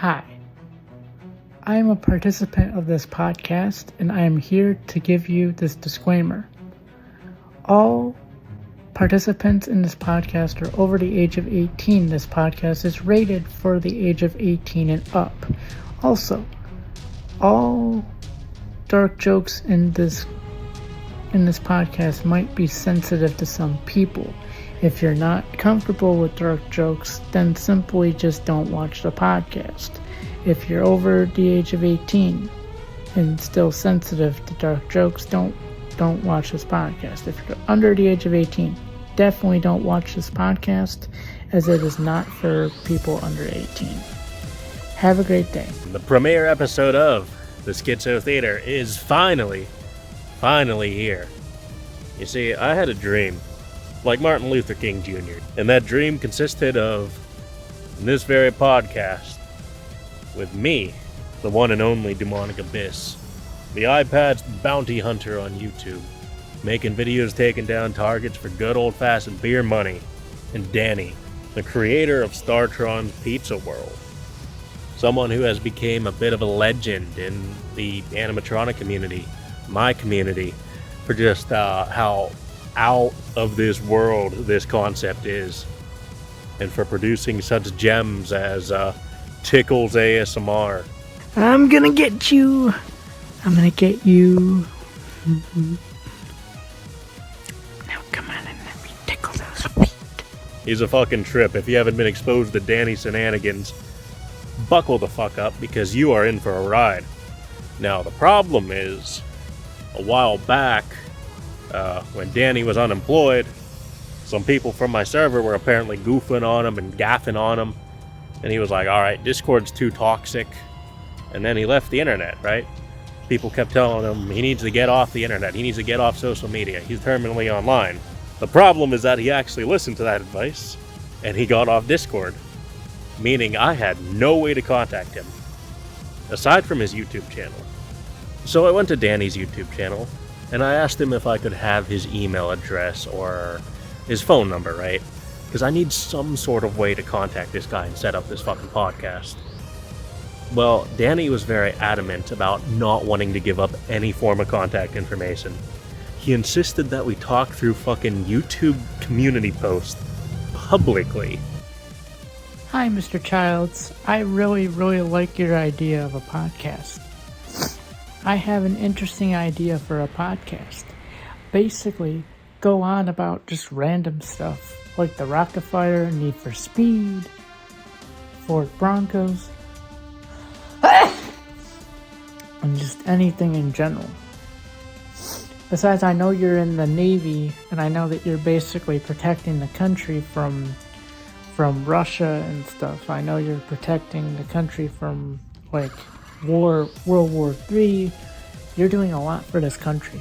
Hi, I am a participant of this podcast, and I am here to give you this disclaimer. All participants in this podcast are over the age of 18. This podcast is rated for the age of 18 and up. Also, all dark jokes in this podcast might be sensitive to some people. If you're not comfortable with dark jokes, then simply just don't watch the podcast. If you're over the age of 18 and still sensitive to dark jokes, don't watch this podcast. If you're under the age of 18, definitely don't watch this podcast, as it is not for people under 18. Have a great day. The premiere episode of the Schizo Theatre is finally here. You see, I had a dream, like Martin Luther King Jr., and that dream consisted of this very podcast with me, the one and only Dewmonic Abyss, the iPad's bounty hunter on YouTube, making videos taking down targets for good old-fashioned beer money, and Danny, the creator of Startron's Pizza World, someone who has become a bit of a legend in the animatronic community, my community, for just how out of this world this concept is, and for producing such gems as Tickles ASMR. I'm gonna get you. I'm gonna get you. Now come on and let me tickle those feet. He's a fucking trip. If you haven't been exposed to Danny's shenanigans, buckle the fuck up, because you are in for a ride. Now, the problem is, a while back, when Danny was unemployed, some people from my server were apparently goofing on him and gaffing on him, and he was like, alright, Discord's too toxic, and then he left the internet, right? People kept telling him he needs to get off the internet, he needs to get off social media, he's terminally online. The problem is that he actually listened to that advice, and he got off Discord, meaning I had no way to contact him, aside from his YouTube channel. So I went to Danny's YouTube channel, and I asked him if I could have his email address or his phone number, right? Because I need some sort of way to contact this guy and set up this fucking podcast. Well, Danny was very adamant about not wanting to give up any form of contact information. He insisted that we talk through fucking YouTube community posts publicly. Hi, Mr. Childs. I really like your idea of a podcast. I have an interesting idea for a podcast. Basically, go on about just random stuff, like the Rockafirelover, Need for Speed, Ford Broncos, and just anything in general. Besides, I know you're in the Navy, and I know that you're basically protecting the country from Russia and stuff. I know you're protecting the country from, like, World War III. You're doing a lot for this country.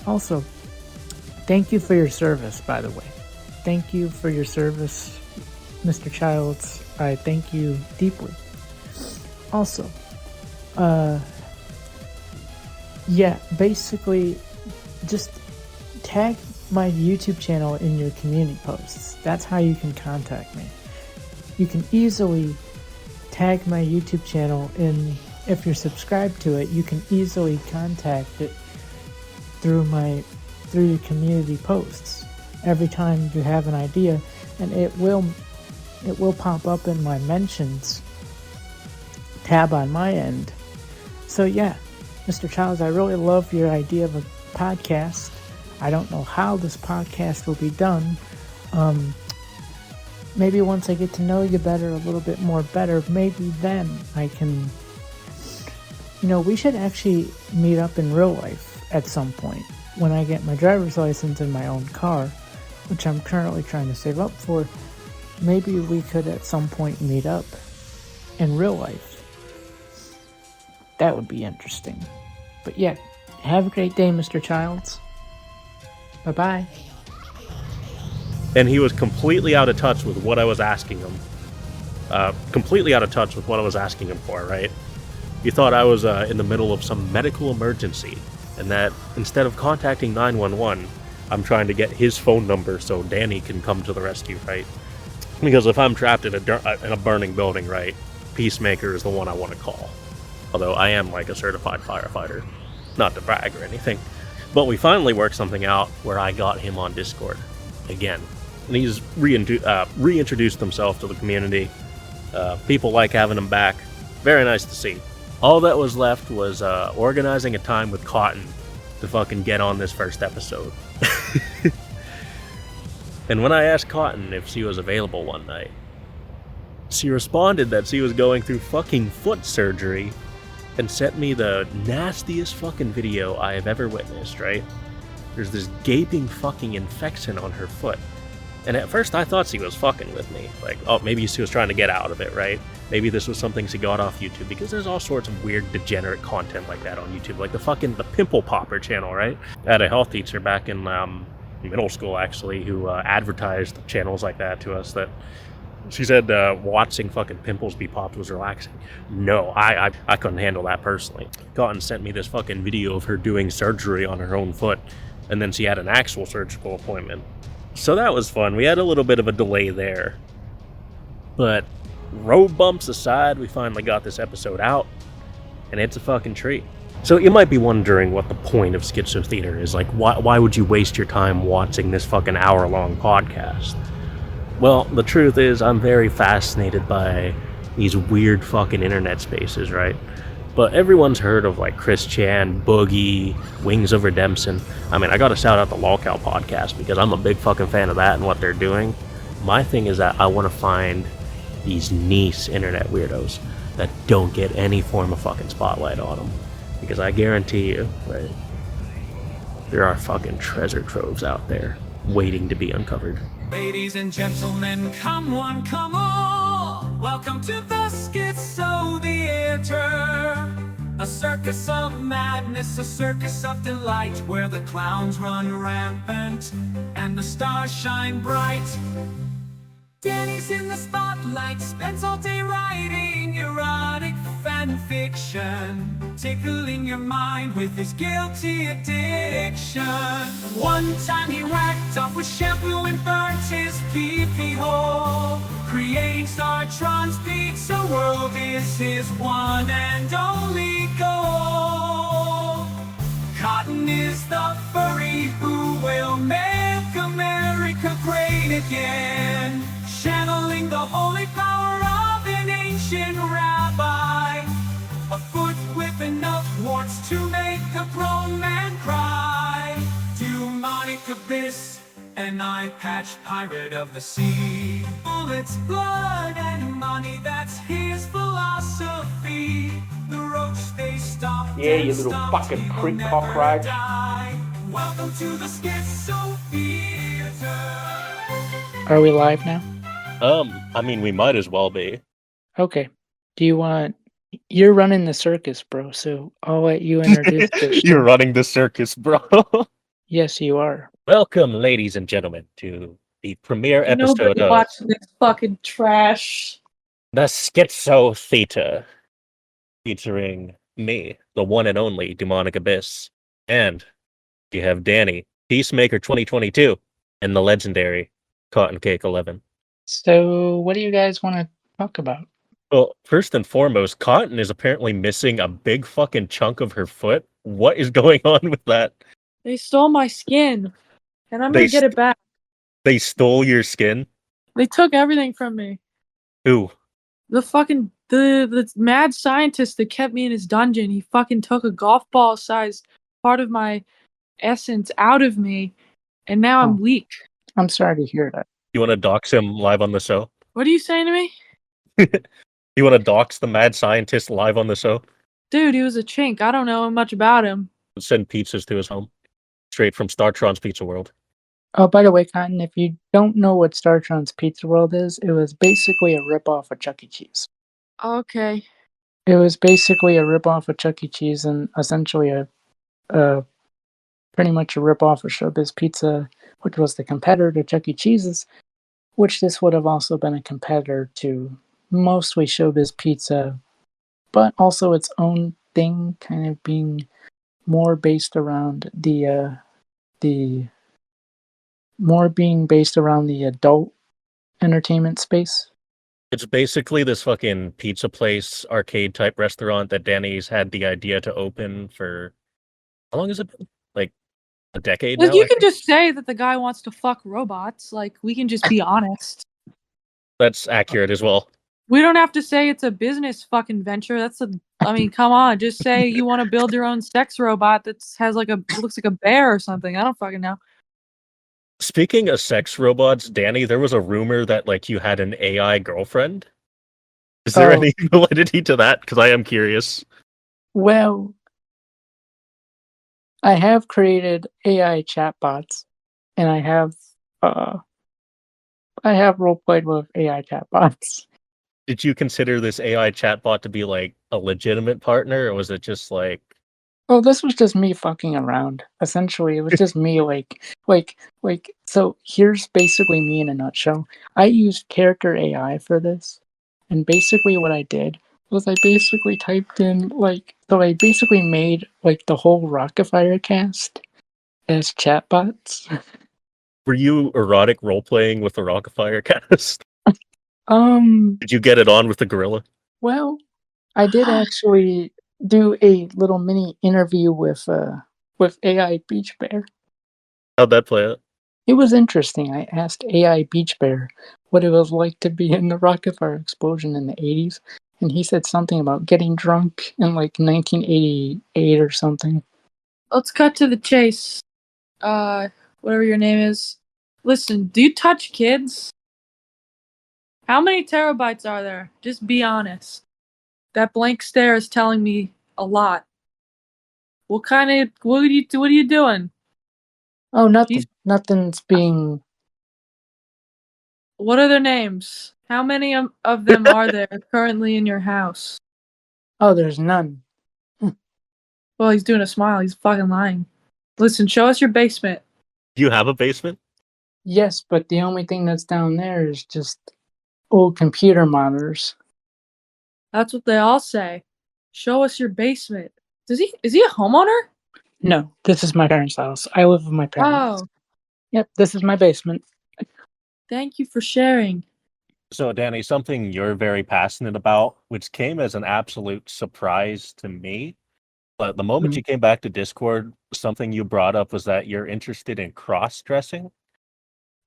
Also, thank you for your service, by the way. Thank you for your service, Mr. Childs. I thank you deeply. Also, basically, just tag my YouTube channel in your community posts. That's how you can contact me. You can easily tag my YouTube channel in. If you're subscribed to it, you can easily contact it through your community posts every time you have an idea, and it will pop up in my mentions tab on my end. So yeah, Mr. Childs, I really love your idea of a podcast. I don't know how this podcast will be done. Maybe once I get to know you better, a little bit more better, maybe then I can... we should actually meet up in real life at some point. When I get my driver's license and my own car, which I'm currently trying to save up for, maybe we could at some point meet up in real life. That would be interesting. But yeah, have a great day, Mr. Childs. Bye-bye. And he was completely out of touch with what I was asking him. For, right? He thought I was in the middle of some medical emergency, and that instead of contacting 911, I'm trying to get his phone number so Danny can come to the rescue, right? Because if I'm trapped in a burning building, right, Peacemaker is the one I want to call. Although I am like a certified firefighter. Not to brag or anything. But we finally worked something out where I got him on Discord again. And he's reintroduced himself to the community. People like having him back. Very nice to see. All that was left was organizing a time with Cotton to fucking get on this first episode. And when I asked Cotton if she was available one night, she responded that she was going through fucking foot surgery and sent me the nastiest fucking video I have ever witnessed, right? There's this gaping fucking infection on her foot. And at first I thought she was fucking with me. Like, oh, maybe she was trying to get out of it, right? Maybe this was something she got off YouTube, because there's all sorts of weird degenerate content like that on YouTube. Like the Pimple Popper channel, right? I had a health teacher back in middle school, actually, who advertised channels like that to us, that she said watching fucking pimples be popped was relaxing. No, I couldn't handle that personally. Cotton sent me this fucking video of her doing surgery on her own foot, and then she had an actual surgical appointment. So that was fun. We had a little bit of a delay there. But road bumps aside, we finally got this episode out, and it's a fucking treat. So you might be wondering what the point of Schizo Theatre is. Like, why would you waste your time watching this fucking hour-long podcast? Well, the truth is, I'm very fascinated by these weird fucking internet spaces, right? But everyone's heard of, like, Chris Chan, Boogie, Wings of Redemption. I mean, I gotta shout out the Lolcow podcast, because I'm a big fucking fan of that and what they're doing. My thing is that I want to find these niche internet weirdos that don't get any form of fucking spotlight on them. Because I guarantee you, right, there are fucking treasure troves out there waiting to be uncovered. Ladies and gentlemen, come one, come all. Welcome to the Schizo Theatre. A circus of madness, a circus of delight, where the clowns run rampant and the stars shine bright. Danny's in the spotlight, spends all day writing erotic fan fiction, tickling your mind with his guilty addiction. One time he whacked off with shampoo and burnt his pee-pee hole. Creating Startron's pizza world is his one and only goal. Cotton is the furry who will make America great again, channeling the holy power of an ancient rabbi. A foot with enough warts to make a grown man cry. Dewmonic Abyss, an eye-patch pirate of the sea. Bullets, blood, and money, that's his philosophy. The roach they stopped. Yeah, you little fucking prick cockroach. Welcome to the Schizo Theatre. Are we live now? I mean, we might as well be. Okay. Do you want... You're running the circus, bro, so I'll let you introduce this. You're running the circus, bro. Yes, you are. Welcome, ladies and gentlemen, to the premiere episode Nobody of watching this fucking trash. the Schizo Theatre, featuring me, the one and only Dewmonic Abyss, and you have Danny, Peacemaker 2022, and the legendary Cotton Cake 11. So, what do you guys want to talk about? Well, first and foremost, Cotton is apparently missing a big fucking chunk of her foot. What is going on with that? They stole my skin, and I'm gonna get it back. They stole your skin? They took everything from me. Who? The fucking the mad scientist that kept me in his dungeon. He fucking took a golf ball sized part of my essence out of me, and now I'm weak. I'm sorry to hear that. You want to dox him live on the show? What are you saying to me? You want to dox the mad scientist live on the show? Dude, he was a chink. I don't know much about him. Send pizzas to his home. Straight from Startron's Pizza World. Oh, by the way, Cotton, if you don't know what Startron's Pizza World is, it was basically a ripoff of Chuck E. Cheese. Okay. It was basically a ripoff of Chuck E. Cheese and essentially pretty much a ripoff of Showbiz Pizza, which was the competitor to Chuck E. Cheese's, which this would have also been a competitor to mostly Showbiz Pizza, but also its own thing, kind of being more based around the adult entertainment space. It's basically this fucking pizza place, arcade type restaurant that Danny's had the idea to open for how long has it been? Like a decade Like, now, you I can think. just say that the guy wants to fuck robots. Like, we can just be honest. That's accurate as well. We don't have to say it's a business fucking venture. I mean, come on. Just say you want to build your own sex robot that looks like a bear or something. I don't fucking know. Speaking of sex robots, Danny, there was a rumor that like you had an AI girlfriend. Is there any validity to that? Because I am curious. Well, I have created AI chatbots, and I have roleplayed with AI chatbots. Did you consider this AI chatbot to be like a legitimate partner, or was it just like? Oh, this was just me fucking around. Essentially, it was just me so here's basically me in a nutshell. I used character AI for this, and basically what I did was I basically typed in I basically made like the whole Rockafire cast as chatbots. Were you erotic role playing with the Rockafire cast? Um, Did you get it on with the gorilla? well, I did actually do a little mini interview with AI Beach Bear. How'd that play out? It was interesting. I asked AI Beach Bear what it was like to be in the Rockefeller explosion in the 80s, and he said something about getting drunk in like 1988 or something. Let's cut to the chase. Whatever your name is. Listen, do you touch kids? How many terabytes are there? Just be honest. That blank stare is telling me a lot. What are you doing? Oh, nothing. Nothing's being. What are their names? How many of them are there currently in your house? Oh, there's none. Well, he's doing a smile. He's fucking lying. Listen, show us your basement. Do you have a basement? Yes, but the only thing that's down there is just old computer monitors. That's what they all say. Show us your basement. Is he a homeowner? No, this is my parents' house. I live with my parents. Oh, Yep, this is my basement. thank you for sharing. So, Danny, something you're very passionate about, which came as an absolute surprise to me. But the moment you came back to Discord, something you brought up was that you're interested in cross-dressing.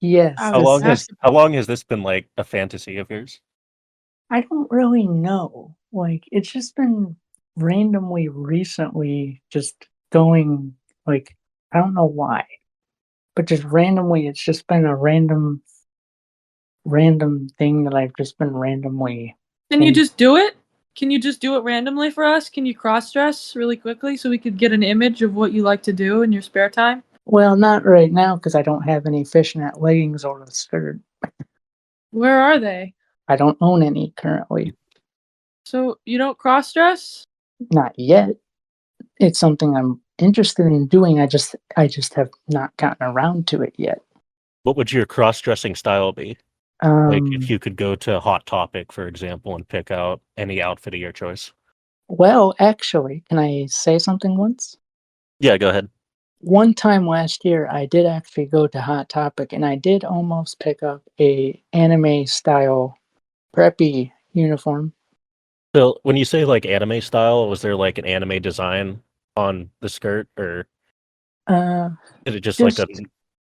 Yes. I How was long has this been like a fantasy of yours? I don't really know. Like, it's just been randomly recently just going, like, I don't know why, but just randomly, it's just been a random thing that I've just been randomly. Can you just do it? Can you just do it randomly for us? Can you cross-dress really quickly so we could get an image of what you like to do in your spare time? Well, not right now because I don't have any fishnet leggings or a skirt. Where are they? I don't own any currently. So you don't cross-dress? Not yet. It's something I'm interested in doing. I just have not gotten around to it yet. What would your cross-dressing style be? Like if you could go to Hot Topic, for example, and pick out any outfit of your choice. Well, actually, can I say something once? Yeah, go ahead. One time last year, I did actually go to Hot Topic, and I did almost pick up a anime style preppy uniform. So when you say like anime style, was there like an anime design on the skirt, or is it just like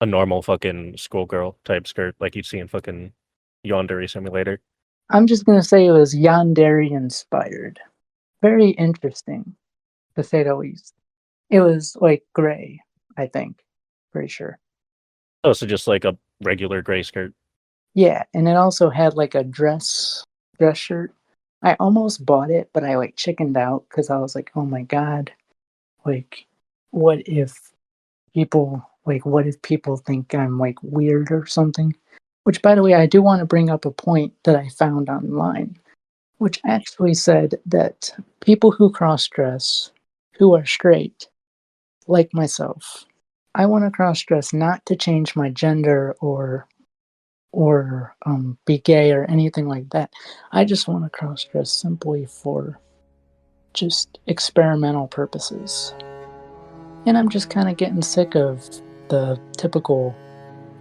a normal fucking schoolgirl type skirt like you'd see in fucking Yandere Simulator? I'm just gonna say it was Yandere inspired. Very interesting, to say the least. It was like gray, I think. Pretty sure. Oh, so just like a regular gray skirt. Yeah, and it also had like a dress shirt. I almost bought it, but I like chickened out because I was like, oh my god, like what if what if people think I'm like weird or something? Which, by the way, I do want to bring up a point that I found online, which actually said that people who cross dress, who are straight, like myself, I want to cross dress not to change my gender or be gay or anything like that. I just want to cross dress simply for just experimental purposes. And I'm just kind of getting sick of the typical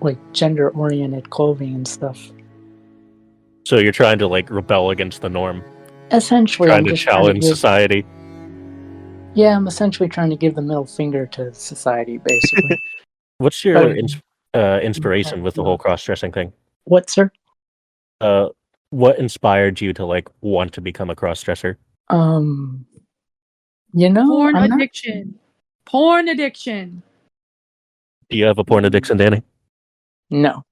like gender oriented clothing and stuff. So you're trying to like rebel against the norm, Essentially, trying I'm to just trying to challenge give. society. Yeah, I'm essentially trying to give the middle finger to society, basically. What's But your I inspiration with the whole cross-dressing thing? what, sir? What inspired you to like want to become a cross-dresser? You know, Porn I'm not. addiction. Porn addiction. Do you have a porn addiction, Danny? No.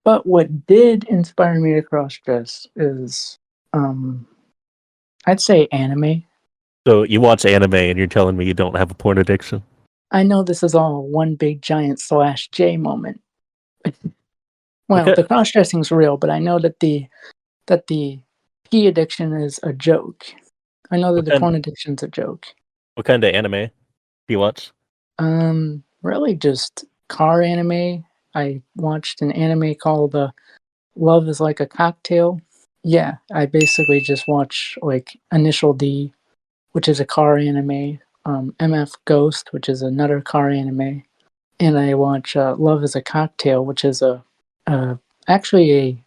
But what did inspire me to cross-dress is, I'd say anime. So you watch anime and you're telling me you don't have a porn addiction? I know this is all one big giant /J moment. Well, Okay. the cross-dressing's real, but I know that the pee addiction is a joke. I know that the porn addiction's a joke. What kind of anime do you watch? Really just car anime. I watched an anime called Love is Like a Cocktail. Yeah, I basically just watch like Initial D, which is a car anime, MF Ghost, which is another car anime, and I watch Love is a Cocktail, which is actually a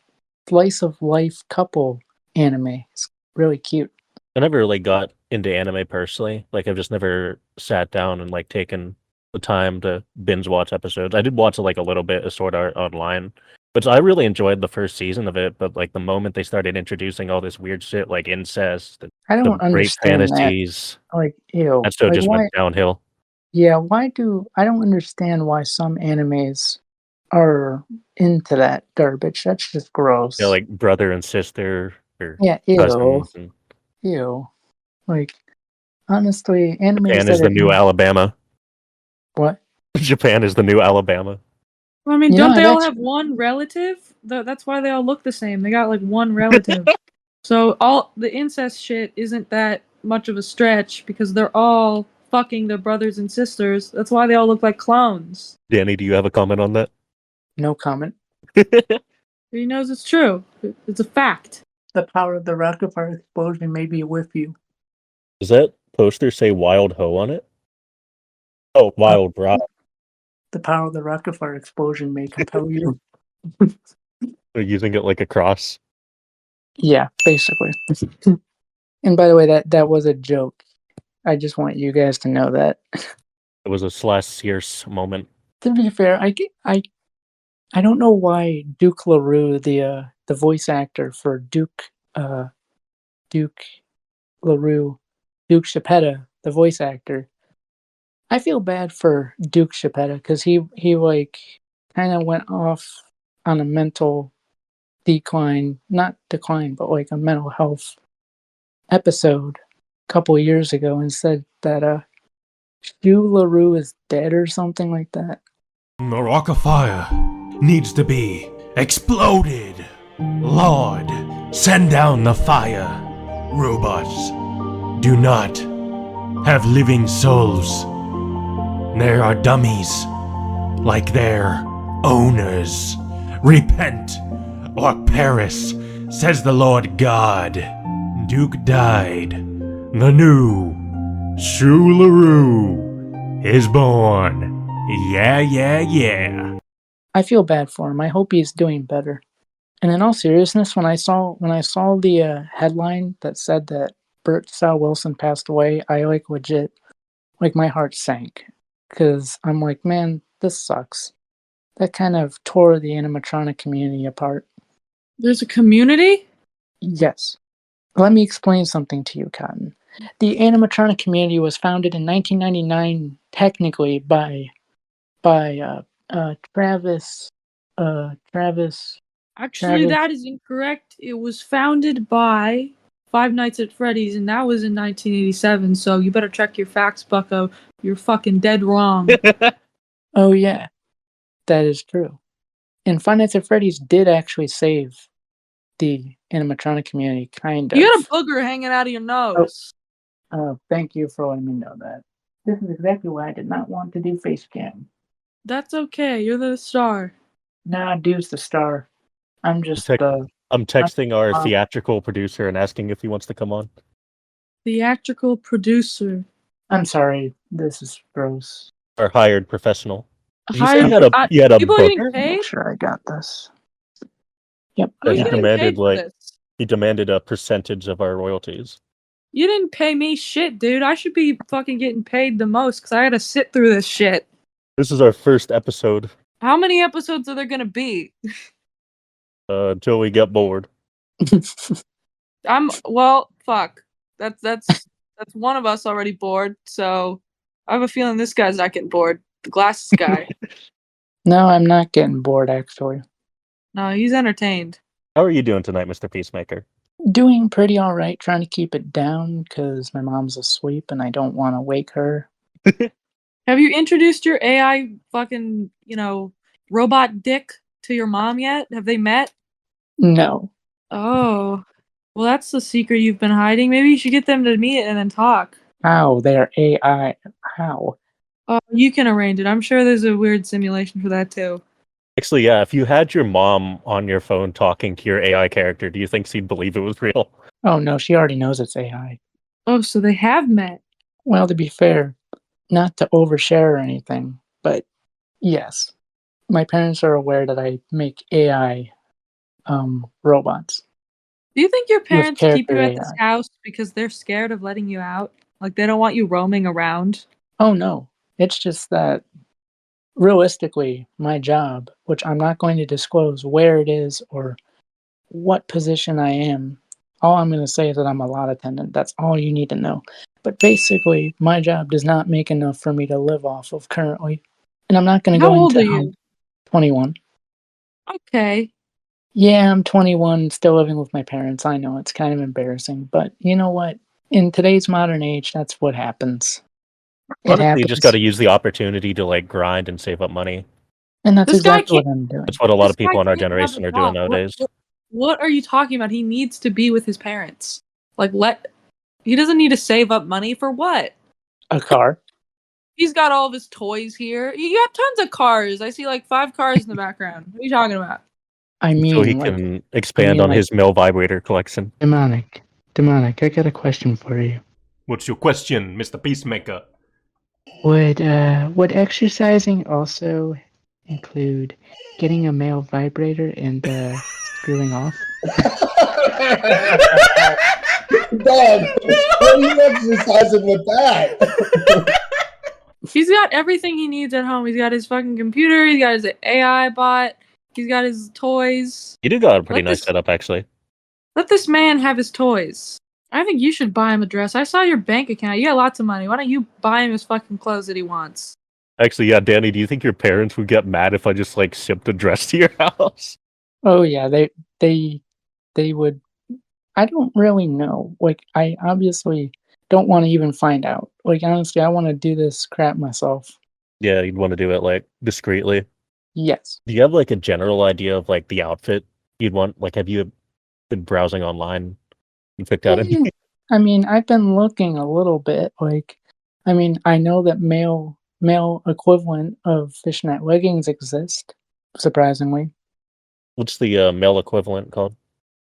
slice of life couple anime. It's really cute. I never really got into anime personally. Like I've just never sat down and like taken the time to binge watch episodes. I did watch like a little bit of Sword Art Online, but I really enjoyed the first season of it. But like the moment they started introducing all this weird shit like incest, I the don't rape understand that. fantasies, Like, ew. that show Like, just why? went downhill. Yeah, I don't understand why some animes are into that garbage. That's just gross. Yeah, like brother and sister or Yeah, ew. cousins. And Ew. Like, honestly, animes Japan that is the are new Alabama. what? Japan is the new Alabama. Well, I mean, You don't know, they I'd all actu- have one relative? That's why they all look the same. They got like one relative. So all the incest shit isn't that much of a stretch because they're all fucking their brothers and sisters. That's why they all look like clones. Danny, do you have a comment on that? No comment. He knows it's true. It's a fact. The power of the Rockafirelover explosion may be with you. Does that poster say Wild Ho on it? Oh, Wild Bride. The power of the Rockafirelover explosion may compel you. They're using it like a cross. Yeah, basically. And by the way, that was a joke. I just want you guys to know that. It was a /Sears moment. To be fair, I don't know why Duke LaRue, the voice actor for Duke LaRue, Duke Chapetta, the voice actor. I feel bad for Duke Chapetta because he like kind of went off on a mental decline, not decline, but like a mental health episode a couple of years ago and said that Stu LaRue is dead or something like that. The Rockafire needs to be exploded. Lord, send down the fire. Robots do not have living souls. They are dummies, like their owners. Repent or perish, says the Lord God. Duke died. The new Shu LaRue is born. Yeah. I feel bad for him. I hope he's doing better. And in all seriousness, when I saw the headline that said that Bert Sal Wilson passed away, I like legit, like my heart sank because I'm like, man, this sucks. That kind of tore the animatronic community apart. There's a community? Yes. Let me explain something to you, Cotton. The animatronic community was founded in 1999, technically by Travis. Actually, Travis. that is incorrect. It was founded by Five Nights at Freddy's, and that was in 1987, so you better check your facts, bucko. You're fucking dead wrong. Oh yeah, that is true. And Five Nights at Freddy's did actually save the animatronic community, kind of. You got a booger hanging out of your nose. Thank you for letting me know that. This is exactly why I did not want to do face cam. That's okay. You're the star. Nah, dude's the star. I'm just I'm texting our theatrical producer and asking if he wants to come on. Theatrical producer. I'm sorry, this is gross. Our hired professional. Did you say Hired- you had a People getting booger? paid? Make sure I got this. Yep. Who's He getting demanded paid for like this? he demanded a percentage of our royalties. You didn't pay me shit, dude. I should be fucking getting paid the most because I had to sit through this shit. This is our first episode. How many episodes are there gonna be? Until we get bored. Fuck. That's one of us already bored, so I have a feeling this guy's not getting bored. The glasses guy. No, I'm not getting bored, actually. No, he's entertained. How are you doing tonight, Mr. Peacemaker? Doing pretty all right, trying to keep it down because my mom's asleep and I don't want to wake her. Have you introduced your AI fucking, robot dick to your mom yet? Have they met? No. Oh. Well, that's the secret you've been hiding. Maybe you should get them to meet and then talk. How? They're AI. How? You can arrange it. I'm sure there's a weird simulation for that too. Actually, yeah, if you had your mom on your phone talking to your AI character, do you think she'd believe it was real? Oh no, she already knows it's AI. Oh, so they have met. Well, to be fair, not to overshare or anything, but yes. My parents are aware that I make AI robots. Do you think your parents keep you character at this AI. house because they're scared of letting you out? Like they don't want you roaming around? Oh no. It's just that realistically, my job, which I'm not going to disclose where it is or what position I am, all I'm going to say is that I'm a lot attendant. That's all you need to know. But basically, my job does not make enough for me to live off of currently. And I'm not going to How go old into are you? 21. Okay. Yeah, I'm 21, still living with my parents. I know it's kind of embarrassing, but you know what? In today's modern age, that's what happens. It Honestly, happens. you just got to use the opportunity to like grind and save up money. And that's This guy exactly what can't. I'm doing. That's what a lot This of people guy in our can't have generation a are doing job. nowadays. What are you talking about? He needs to be with his parents. He doesn't need to save up money for what? A car. He's got all of his toys here. You got tons of cars. I see like 5 cars in the background. What are you talking about? I mean, So he like, can expand on like, his male vibrator collection. Dewmonic, I got a question for you. What's your question, Mr. Peacemaker? Would exercising also include getting a male vibrator and screwing off? Dog, what are you exercising with that? He's got everything he needs at home. He's got his fucking computer. He's got his AI bot. He's got his toys. You do got a pretty nice setup, actually. Let this man have his toys. I think you should buy him a dress. I saw your bank account. You got lots of money. Why don't you buy him his fucking clothes that he wants? Actually, yeah, Danny, do you think your parents would get mad if I just like shipped a dress to your house? Oh yeah, they would. I don't really know. Like, I obviously don't want to even find out. Like, honestly, I want to do this crap myself. Yeah, you'd want to do it like discreetly. Yes. Do you have like a general idea of like the outfit you'd want? Like, have you been browsing online and picked out any? I mean, I've been looking a little bit. Like, I mean, I know that male equivalent of fishnet leggings exist. Surprisingly, What's the male equivalent called?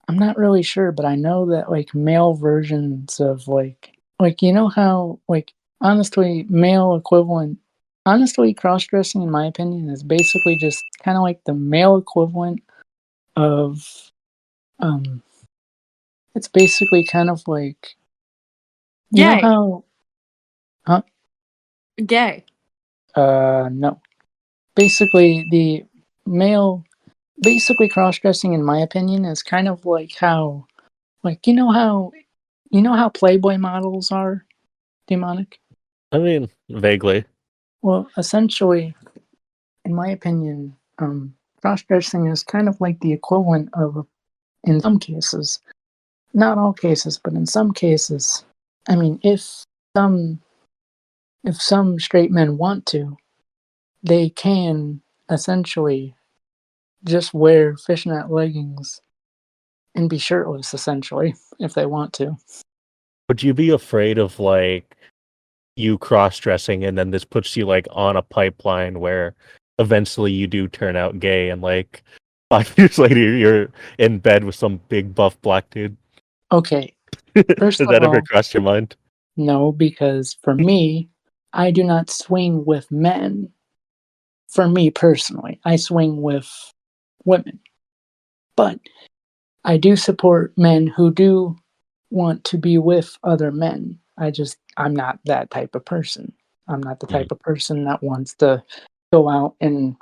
I'm not really sure, but I know that like male versions of like you know how like honestly male equivalent. Honestly, cross-dressing, in my opinion, is basically just kind of like the male equivalent of it's basically kind of like you Gay. know how Gay. no. Basically the cross-dressing, in my opinion, is kind of like how like you know how Playboy models are, Dewmonic? I mean, vaguely. Well, essentially, in my opinion, cross-dressing is kind of like the equivalent of, in some cases, not all cases, but in some cases, I mean, if some straight men want to, they can essentially just wear fishnet leggings and be shirtless, essentially, if they want to. Would you be afraid of like you cross-dressing and then this puts you like on a pipeline where eventually you do turn out gay and like 5 years later you're in bed with some big buff black dude? Okay, first Has of that ever all, crossed your mind? no, because for me, I do not swing with men. For me personally, I swing with women. But I do support men who do want to be with other men. I'm not that type of person. I'm not the type of person that wants to go out and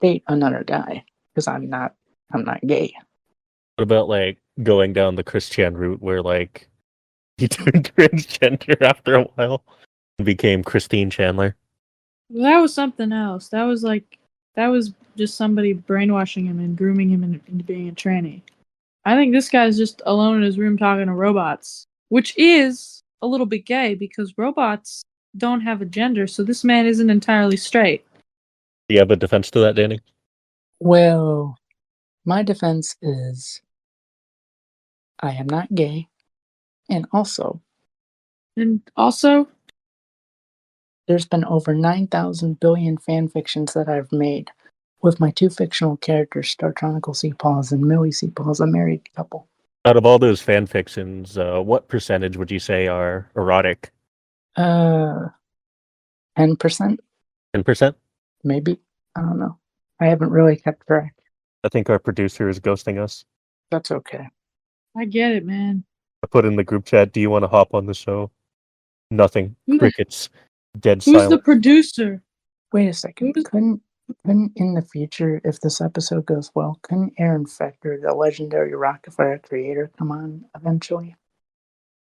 date another guy because I'm not gay. What about like going down the Christian route where like he turned transgender after a while and became Christine Chandler? Well, that was something else. That was just somebody brainwashing him and grooming him into being a tranny. I think this guy's just alone in his room talking to robots, which is a little bit gay because robots don't have a gender, so this man isn't entirely straight. Do you have a defense to that, Danny? Well, my defense is I am not gay, and also there's been over 9,000 billion fan fictions that I've made with my two fictional characters, Startronical Seapaws and Millie Seapaws, a married couple. Out of all those fan fictions, what percentage would you say are erotic? 10%? 10%? Maybe. I don't know. I haven't really kept track. I think our producer is ghosting us. That's okay. I get it, man. I put in the group chat, do you want to hop on the show? Nothing. Crickets. Dead Who's silent. the producer? Wait a second. Couldn't in the future, if this episode goes well, couldn't Aaron Fector, the legendary Rockafire creator, come on eventually?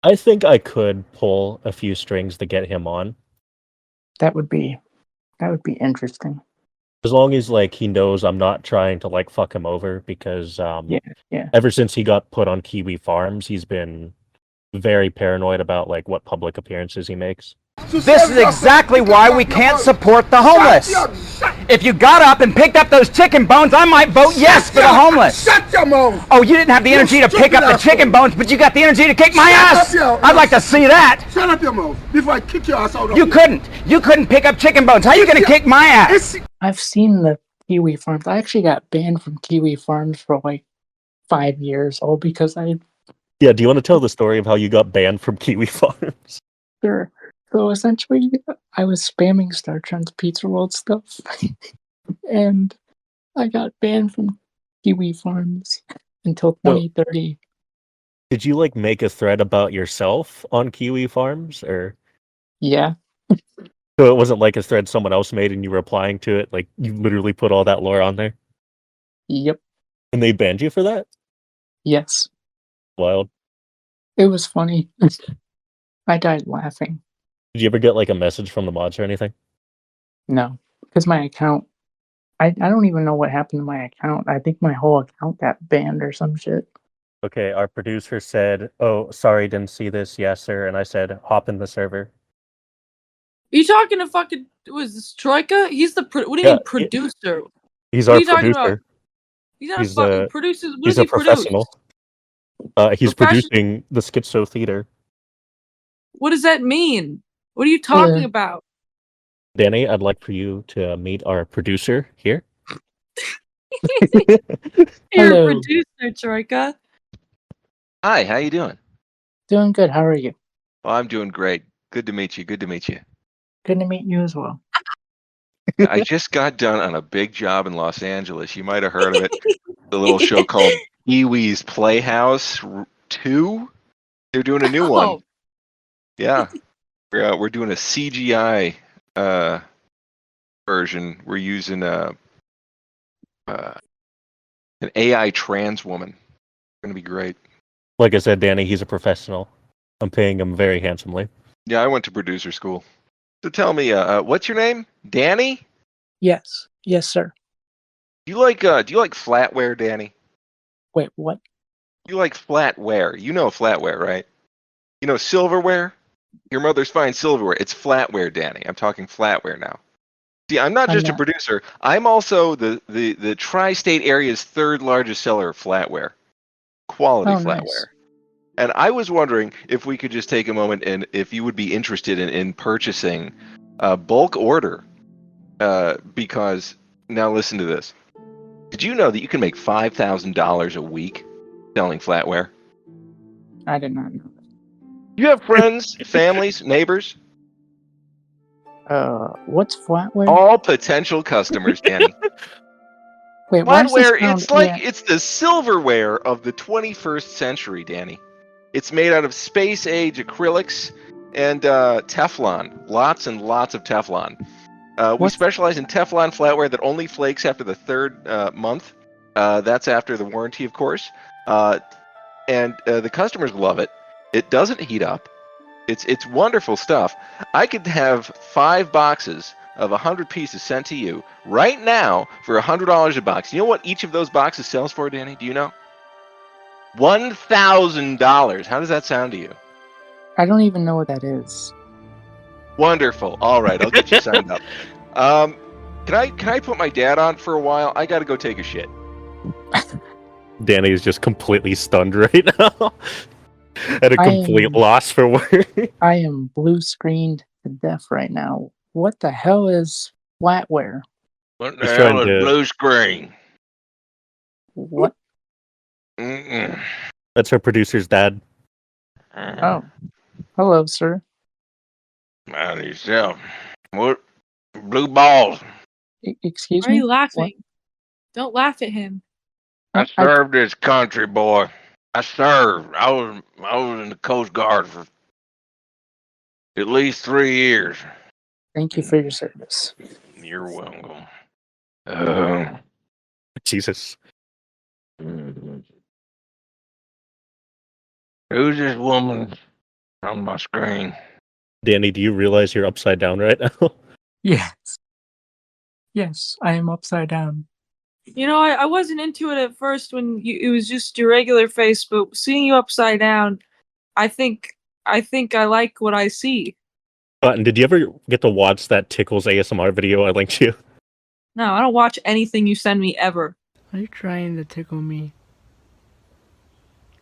I think I could pull a few strings to get him on. That would be interesting. As long as like he knows I'm not trying to like fuck him over, because Yeah. ever since he got put on Kiwi Farms, he's been very paranoid about like what public appearances he makes. This is exactly why we can't support the homeless. If you got up and picked up those chicken bones, I might vote yes for the homeless. Shut your mouth! Oh, you didn't have the energy to pick up the chicken bones, but you got the energy to kick my ass. I'd like to see that. Shut up your mouth before I kick your ass out. You couldn't pick up chicken bones. How are you gonna kick my ass? I've seen the Kiwi Farms. I actually got banned from Kiwi Farms for like 5 years, all because Yeah, do you want to tell the story of how you got banned from Kiwi Farms? Sure. So essentially, I was spamming Startron's Pizza World stuff, and I got banned from Kiwi Farms until 2030. Did you like make a thread about yourself on Kiwi Farms, or? Yeah. So it wasn't like a thread someone else made and you were replying to it, like you literally put all that lore on there? Yep. And they banned you for that? Yes. Wild. It was funny. I died laughing. Did you ever get like a message from the mods or anything? No, because my account, I don't even know what happened to my account. I think my whole account got banned or some shit. Okay, our producer said, "Oh, sorry, didn't see this. Yes, sir." And I said, "Hop in the server." Are you talking to fucking, was this Troika? He's the, what do you mean producer? He's What our are you talking producer. about? He's not a fucking producer. What He's does a he produce? professional. He's producing the Schizo Theatre. What does that mean? What are you talking about? Danny, I'd like for you to meet our producer here. You're a producer, Troika. Hi, how you doing? Doing good. How are you? Well, I'm doing great. Good to meet you. Good to meet you. Good to meet you as well. I just got done on a big job in Los Angeles. You might have heard of it. The little show called Pee-wee's Playhouse 2. They're doing a new one. Yeah. We're doing a CGI version. We're using an AI trans woman. It's going to be great. Like I said, Danny, he's a professional. I'm paying him very handsomely. Yeah, I went to producer school. So tell me, what's your name? Danny? Yes. Yes, sir. Do you like flatware, Danny? Wait, what? You like flatware. You know flatware, right? You know silverware? Your mother's fine silverware. It's flatware, Danny. I'm talking flatware now. See, I'm not just a producer. I'm also the tri-state area's third largest seller of flatware. Quality flatware. Nice. And I was wondering if we could just take a moment and if you would be interested in purchasing a bulk order. Because, now listen to this. Did you know that you can make $5,000 a week selling flatware? I did not know that. You have friends, families, neighbors? What's flatware? All potential customers, Danny. Wait, why does this Flatware, sound... it's like yeah. it's the silverware of the 21st century, Danny. It's made out of space-age acrylics and Teflon. Lots and lots of Teflon. We specialize in Teflon flatware that only flakes after the third month. That's after the warranty, of course. And the customers love it. It doesn't heat up. It's wonderful stuff. I could have 5 boxes of 100 pieces sent to you right now for $100 a box. You know what each of those boxes sells for, Danny? Do you know? $1,000. How does that sound to you? I don't even know what that is. Wonderful. All right, I'll get you signed up. Can I put my dad on for a while? I got to go take a shit. Danny is just completely stunned right now. At a complete loss for words. I am blue screened to death right now. What the hell is flatware? What the hell is blue screen? What? That's our producer's dad. Oh. Hello, sir. Mind yourself. What? Blue balls. Excuse Why me? are you laughing? What? Don't laugh at him. I served this country, boy. I served. I was in the Coast Guard for at least 3 years. Thank you for your service. You're welcome. Jesus. Who's this woman on my screen? Danny, do you realize you're upside down right now? Yes. Yes, I am upside down. You know, I wasn't into it at first when it was just your regular face, but seeing you upside down, I think I like what I see. And did you ever get to watch that Tickles ASMR video I linked you? No, I don't watch anything you send me ever. Are you trying to tickle me?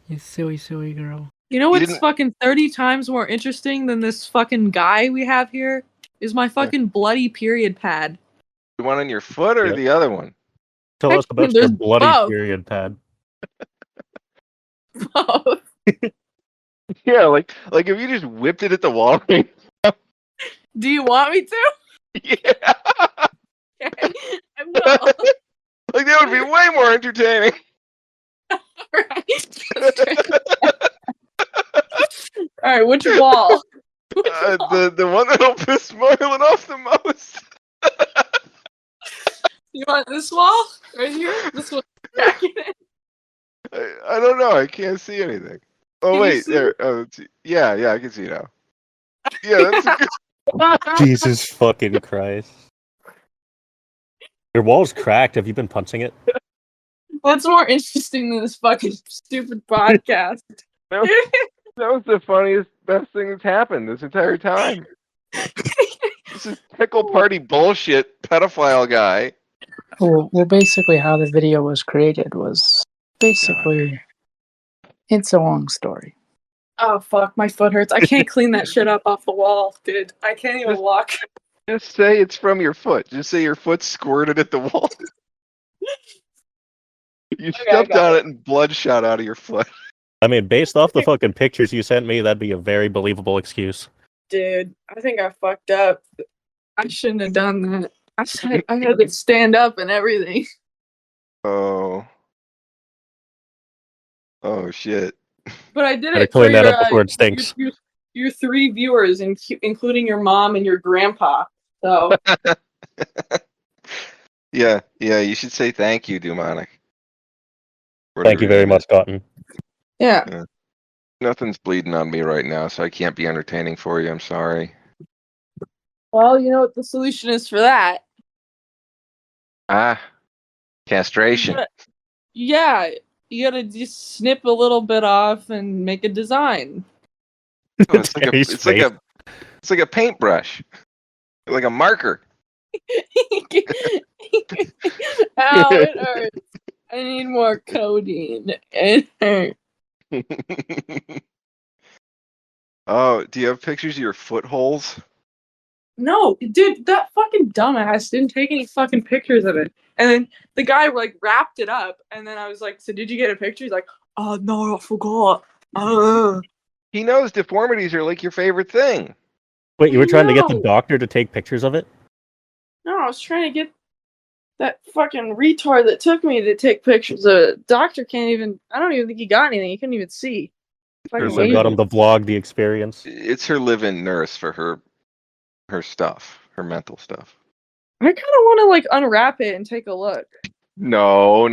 You silly, silly girl. You know what's fucking 30 times more interesting than this fucking guy we have here? Is my fucking bloody period pad. The one on your foot or the other one? Tell us about your bloody period pad. Both. Yeah, like if you just whipped it at the wall. Do you want me to? Yeah. Okay, I will. Like that would be way more entertaining. Alright, which wall? The one that'll piss Marlon off the most. You want this wall? Right here? This one? I don't know. I can't see anything. Oh, wait. There. Oh, yeah, I can see now. Yeah, that's a good... Jesus fucking Christ. Your wall's cracked. Have you been punching it? That's more interesting than this fucking stupid podcast. That was the funniest, best thing that's happened this entire time. This is pickle party bullshit pedophile guy. Well, basically how the video was created was basically... It's a long story. Oh, fuck. My foot hurts. I can't clean that shit up off the wall, dude. I can't even walk. Just say it's from your foot. Just say your foot squirted at the wall. You stepped on it and blood shot out of your foot. I mean, based off the fucking pictures you sent me, that'd be a very believable excuse. Dude, I think I fucked up. I shouldn't have done that. I had to stand up and everything. Oh. Oh, shit. But I did Gotta it for clean that up before it stinks. your 3 viewers, including your mom and your grandpa. So. Yeah, you should say thank you, Dewmonic. Thank you very much, Cotton. Yeah. Nothing's bleeding on me right now, so I can't be entertaining for you. I'm sorry. Well, you know what the solution is for that? Castration. Yeah, you gotta just snip a little bit off and make a design. Oh, it's like a paintbrush, like a marker. Ow, it hurts. I need more codeine. It hurts. Oh, do you have pictures of your foot holes? No, dude, that fucking dumbass didn't take any fucking pictures of it. And then the guy like wrapped it up, and then I was like, "So did you get a picture?" He's like, "Oh no, I forgot." He knows deformities are like your favorite thing. Wait, you were trying to get the doctor to take pictures of it? No, I was trying to get That fucking retard that took me to take pictures. The doctor can't even. I don't even think he got anything. He couldn't even see. I got him to vlog the experience. It's her live-in nurse for her stuff, her mental stuff. I kind of want to like unwrap it and take a look. No.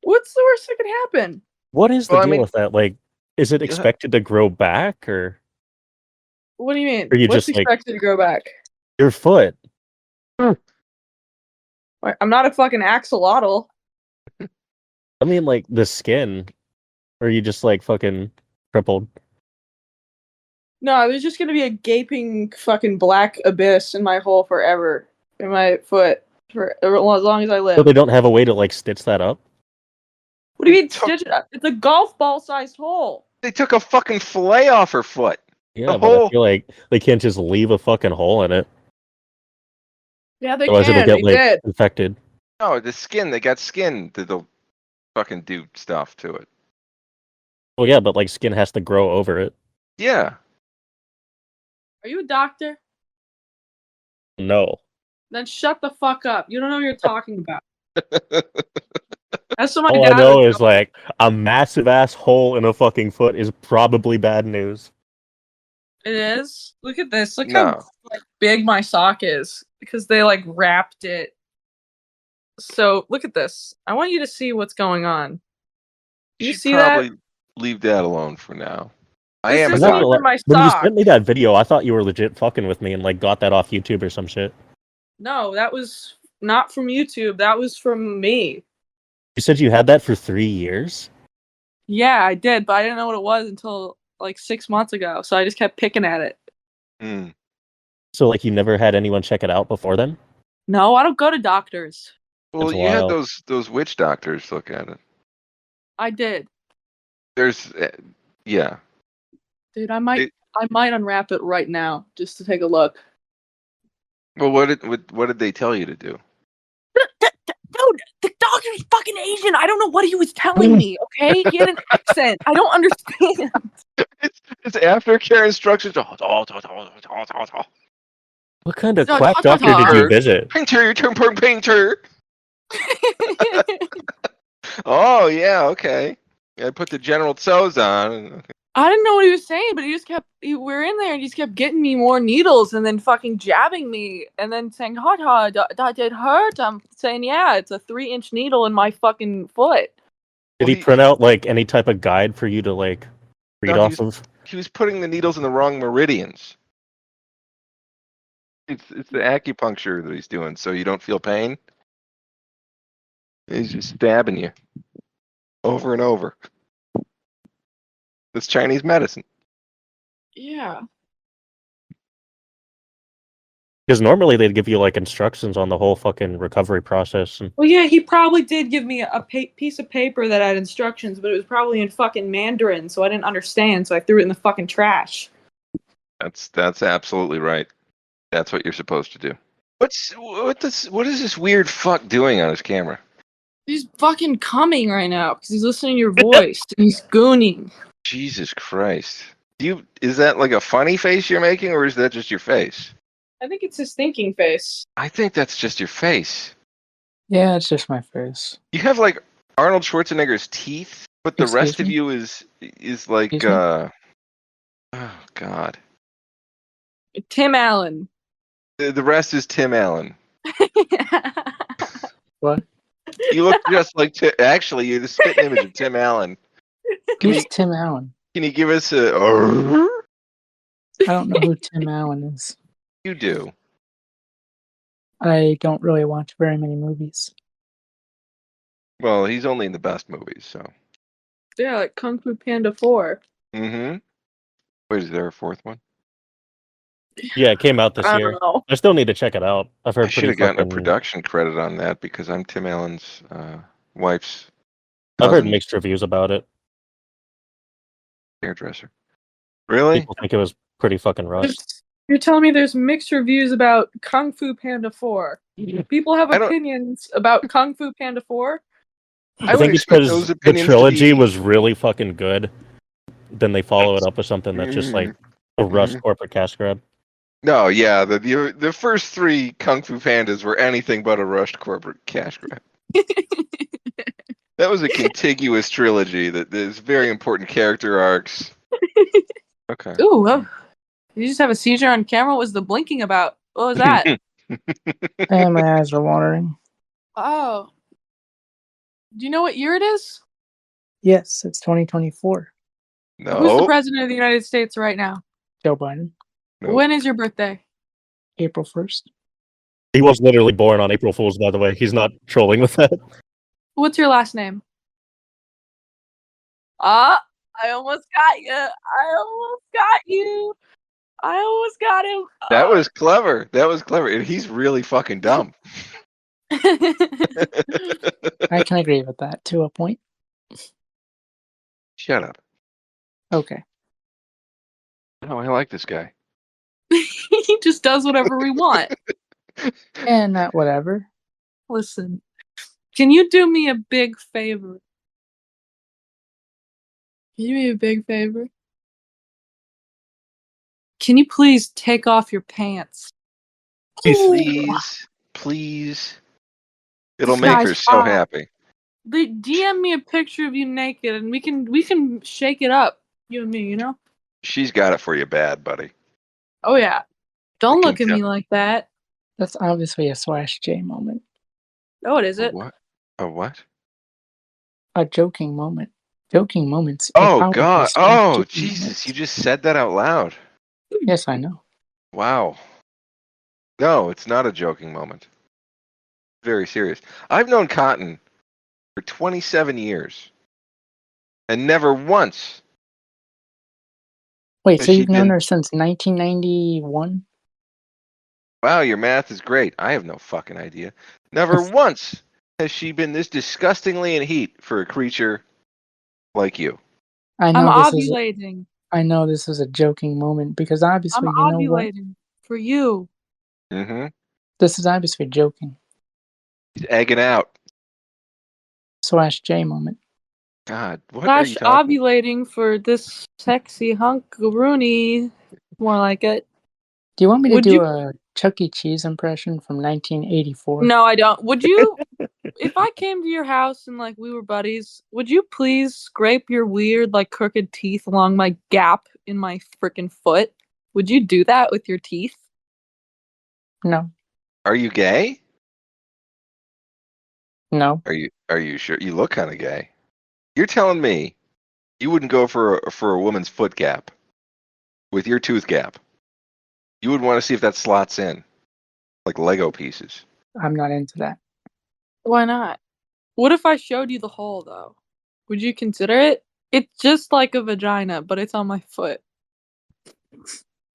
What's the worst that could happen? What is the deal with that? Like, is it expected to grow back, or? What do you mean? Or you What's just, expected to grow back? Your foot. I'm not a fucking axolotl. I mean, like, the skin. Or you just, like, fucking crippled? No, there's just gonna be a gaping fucking black abyss in my hole forever. In my foot. For as long as I live. So they don't have a way to, like, stitch that up? What do you mean stitch it up? It's a golf ball sized hole. They took a fucking fillet off her foot. Yeah, but I feel like they can't just leave a fucking hole in it. Yeah, they Otherwise can. it'll get, They like, did. infected. No, the skin. They got skin to fucking do stuff to it. Well, yeah, but, like, skin has to grow over it. Yeah. Are you a doctor? No. Then shut the fuck up. You don't know what you're talking about. That's what my All dad I know would is, like, a massive ass hole in a fucking foot is probably bad news. It is? Look at this. Look No. how like, big my sock is. Because they like wrapped it. So look at this. I want you to see what's going on. You see probably that? leave that alone for now. I This am a isn't doctor. even my When you sock. sent me that video, I thought you were legit fucking with me and, like, got that off YouTube or some shit. No, that was not from YouTube. That was from me. You said you had that for 3 years? Yeah, I did, but I didn't know what it was until like 6 months ago. So I just kept picking at it. Mm. So, like, you never had anyone check it out before then? No, I don't go to doctors. Well, That's you had wild. those witch doctors look at it. I did. There's, yeah. Dude, I might unwrap it right now just to take a look. Well, what did they tell you to do? Dude, the doctor's fucking Asian. I don't know what he was telling me, okay? He had an accent. I don't understand. It's aftercare instructions. What kind of No, quack doctor did you visit? Painter. Oh, yeah, okay. I put the General Tso's on. I didn't know what he was saying, but we were in there and he just kept getting me more needles and then fucking jabbing me and then saying, that did hurt. I'm saying, yeah, it's a 3-inch needle in my fucking foot. Did he print out, like, any type of guide for you to, like, read off of? He was putting the needles in the wrong meridians. It's the acupuncture that he's doing, so you don't feel pain. He's just stabbing you over and over. It's Chinese medicine. Yeah. Because normally they'd give you, like, instructions on the whole fucking recovery process. And... Well, yeah, he probably did give me a piece of paper that had instructions, but it was probably in fucking Mandarin, so I didn't understand, so I threw it in the fucking trash. That's absolutely right. That's what you're supposed to do. What is this weird fuck doing on his camera? He's fucking coming right now because he's listening to your voice. And he's gooning. Jesus Christ. Is that like a funny face you're making, or is that just your face? I think it's his thinking face. I think that's just your face. Yeah, it's just my face. You have like Arnold Schwarzenegger's teeth, but the Excuse rest of me? you is like Excuse me? oh god. Tim Allen. The rest is Tim Allen. What? You look just like actually you're the spitting image of Tim Allen. Who's Tim Allen? Can you give us a I don't know who Tim Allen is. You do. I don't really watch very many movies. Well, he's only in the best movies, so. Yeah, like Kung Fu Panda 4. Mm-hmm. Wait, is there a fourth one? Yeah, it came out this I year. don't know. I still need to check it out. I've heard I should have pretty gotten a fucking... production credit on that because I'm Tim Allen's wife's I've heard cousin, mixed reviews about it. hairdresser. Really? People think it was pretty fucking rough. You're telling me there's mixed reviews about Kung Fu Panda 4. People have I don't- opinions about Kung Fu Panda 4? I think it's expect because those the opinions to trilogy be- was really fucking good. Then they follow it up with something that's just like a rushed corporate cash grab. No, yeah, the first 3 Kung Fu Pandas were anything but a rushed corporate cash grab. That was a contiguous trilogy that there's very important character arcs. Okay. Ooh, did you just have a seizure on camera? What was the blinking about? What was that? And my eyes are watering. Oh. Do you know what year it is? Yes, it's 2024. No. Who's the president of the United States right now? Joe Biden. Nope. When is your birthday? April 1st. He was literally born on April Fool's, by the way. He's not trolling with that. What's your last name? I almost got you. I almost got him. That was clever. And he's really fucking dumb. I can agree with that to a point. Shut up. Okay. Oh, I like this guy. He just does whatever we want. And not whatever. Listen, can you do me a big favor? Can you do me a big favor? Can you please take off your pants? Please. It'll make her so happy. DM me a picture of you naked, and we can shake it up, you and me. You know. She's got it for you bad, buddy. Oh yeah. Don't look at me like that. That's obviously a /J moment. Oh, it is it? What? A what? A joking moment. Joking moments. Oh God! Oh Jesus! You just said that out loud. Yes, I know. Wow. No, it's not a joking moment. Very serious. I've known Cotton for 27 years, and never once. Wait, so you've known her since 1991? Wow, your math is great. I have no fucking idea. Never once has she been this disgustingly in heat for a creature like you. I'm ovulating. I know this is a joking moment because obviously I'm ovulating for you. Mm-hmm. This is obviously joking. He's egging out. /J moment. God, what are you talking? Ovulating for this sexy hunkaroonie. More like it. Do you want me to do a Chuck E. Cheese impression from 1984? No, I don't. Would you, if I came to your house and like we were buddies, would you please scrape your weird like crooked teeth along my gap in my freaking foot? Would you do that with your teeth? No. Are you gay? No. Are you sure? You look kind of gay. You're telling me you wouldn't go for a woman's foot gap with your tooth gap? You would want to see if that slots in, like Lego pieces. I'm not into that. Why not? What if I showed you the hole, though? Would you consider it? It's just like a vagina, but it's on my foot.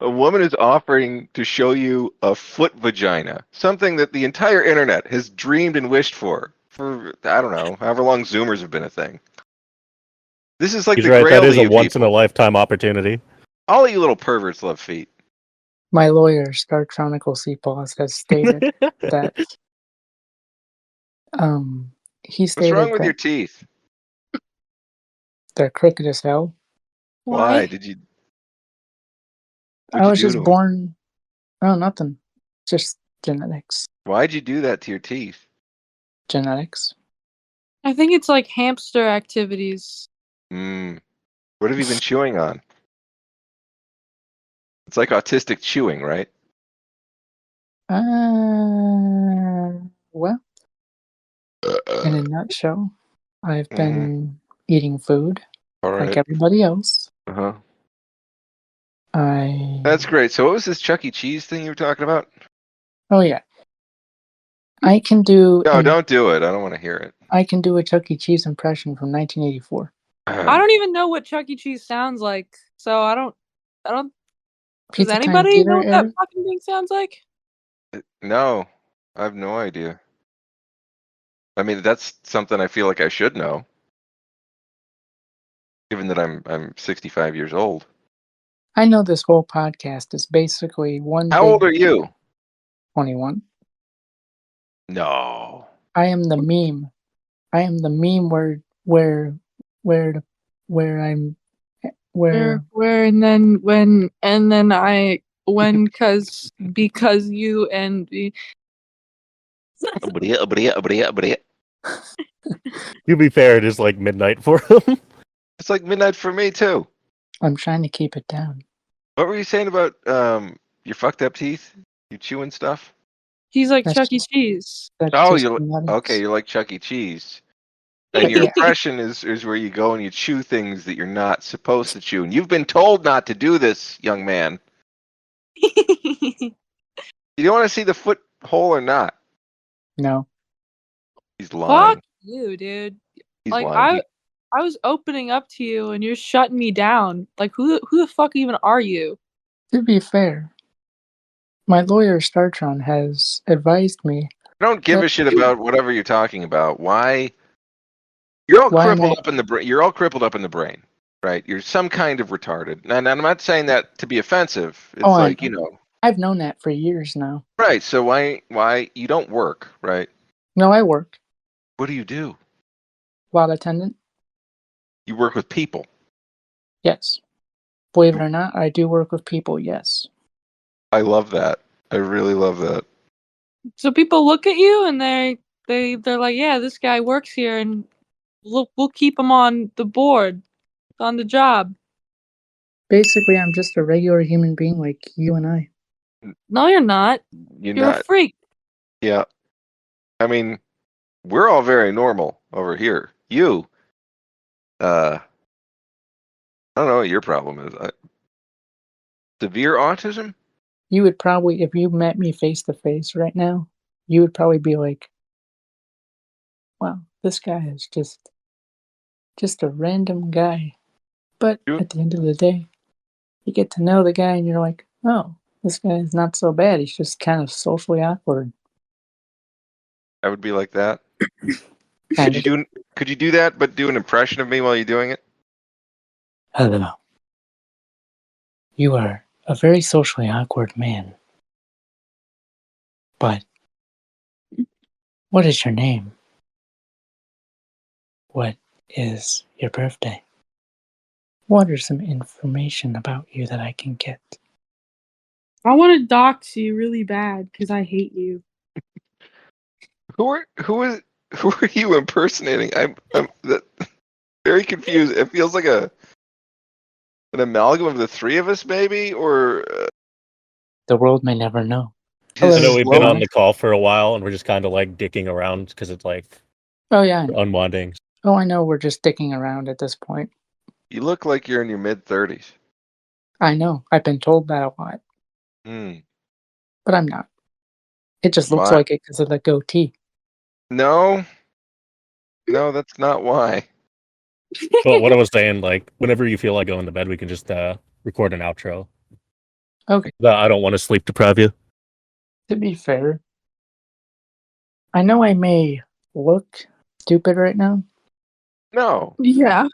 A woman is offering to show you a foot vagina, something that the entire internet has dreamed and wished for, I don't know, however long Zoomers have been a thing. This is like He's the right, grail that is to a you once-in-a-lifetime opportunity. All of you little perverts love feet. My lawyer, Startronical C-Paws, has stated that he stated What's wrong with your teeth? They're crooked as hell. Why did you? I was just born. Oh, nothing. Just genetics. Why'd you do that to your teeth? Genetics. I think it's like hamster activities. What have you been chewing on? It's like autistic chewing, right? Well, in a nutshell, I've been eating food like everybody else. Uh-huh. I... That's great. So what was this Chuck E. Cheese thing you were talking about? Oh, yeah. I can do... No, don't do it. I don't want to hear it. I can do a Chuck E. Cheese impression from 1984. I don't even know what Chuck E. Cheese sounds like, so I don't... Pizza Does anybody know what that Theater, fucking thing sounds like? No, I have no idea. I mean, that's something I feel like I should know, given that I'm 65 years old. I know this whole podcast is basically one. How old are you? 21. No. I am the meme. I am the meme where and then I because you and To be fair, it is like midnight for him. It's like midnight for me too. I'm trying to keep it down. What were you saying about your fucked up teeth? You chewing stuff? he's like That's Chuck E. Cheese. That's Oh, just you're genetics. okay. You're like Chuck E. Cheese. And your Yeah. impression is where you go and you chew things that you're not supposed to chew. And you've been told not to do this, young man. You don't want to see the foot hole or not? No. He's lying. Fuck you, dude. He's Like lying. I was opening up to you and you're shutting me down. Like who the fuck even are you? To be fair, my lawyer Startron has advised me. I don't give a shit about whatever you're talking about. Why? You're all crippled up in the brain. You're all crippled up in the brain, right? You're some kind of retarded. And I'm not saying that to be offensive. It's like, you know. I've known that for years now. Right. So why you don't work, right? No, I work. What do you do? Lot attendant. You work with people. Yes. Believe it or not, I do work with people. Yes. I love that. I really love that. So people look at you and they're like, yeah, this guy works here and we'll keep him on the board, on the job. Basically, I'm just a regular human being like you and I. No, you're not. You're a freak. Yeah. I mean, we're all very normal over here. You, I don't know what your problem is. Severe autism? You would probably, if you met me face to face right now, you would probably be like, wow, this guy is just a random guy. But at the end of the day, you get to know the guy and you're like, oh, this guy is not so bad. He's just kind of socially awkward. I would be like that. Could you do that, but do an impression of me while you're doing it? Hello. You are a very socially awkward man. But what is your name? What is your birthday? What are some information about you that I can get? I want to dox you really bad because I hate you. Who are you impersonating? I'm very confused. It feels like an amalgam of the three of us, maybe, or the world may never know. I know we've been on the call for a while, and we're just kind of like dicking around because it's like, oh yeah, unwinding. Oh, I know we're just dicking around at this point. You look like you're in your mid-30s. I know. I've been told that a lot. But I'm not. It just looks like it because of the goatee. No, that's not why. Well, what I was saying, like, whenever you feel like going to bed, we can just record an outro. Okay. I don't want to sleep deprive you. To be fair, I know I may look stupid right now. No. Yeah.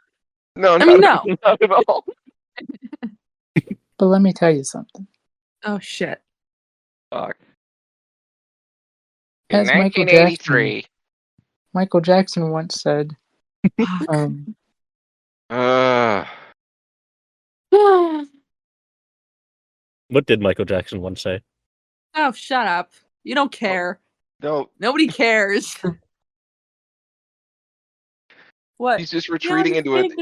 No, I mean, not at all. But let me tell you something. Oh, shit. Fuck. As 1983. Michael Jackson once said, What did Michael Jackson once say? Oh, shut up. You don't care. No. Nobody cares. What? He's just retreating into it.